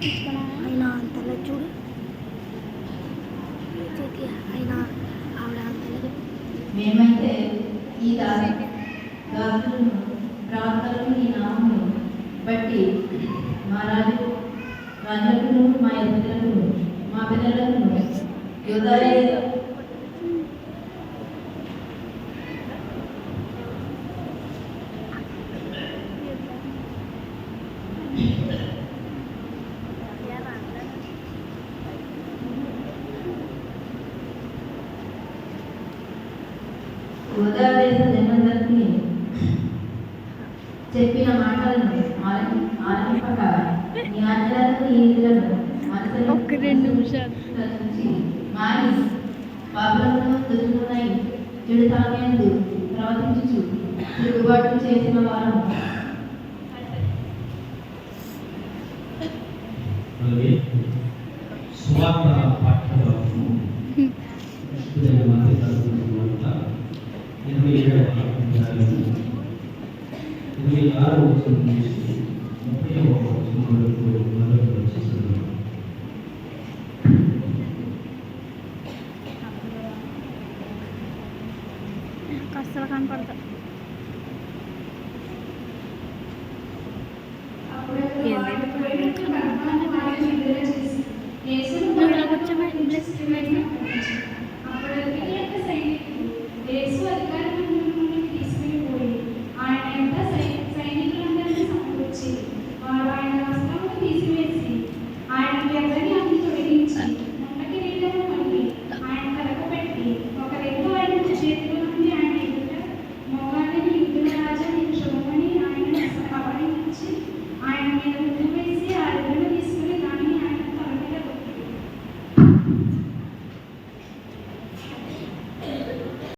అయినా అంతలో చూడు అయినా ఆవిడ అంతలో మేమైతే ఈ దాసులను ప్రార్థనలు ఈ నామమును బట్టి మా రాజులను మా ఇతరులను మా పిల్లలను దేశ జనులందరికీ చెప్పిన మాటలను ఆలకింపక నీ ఆజ్ఞలను ఈ విధులను మనసులో మారి పాపలను దుర్గుణై చెడు తామేందు ప్రవర్తించుచు తిరుగుబాటు చేసిన వారు సువార్త పాఠ్యభాగము 27వ అధ్యాయము 26వ వచనం నుంచి 30వ వచనం వరకు మొదలు వచ్చేస్తున్నాం. కష్టం కనపడతా కూర్చోమని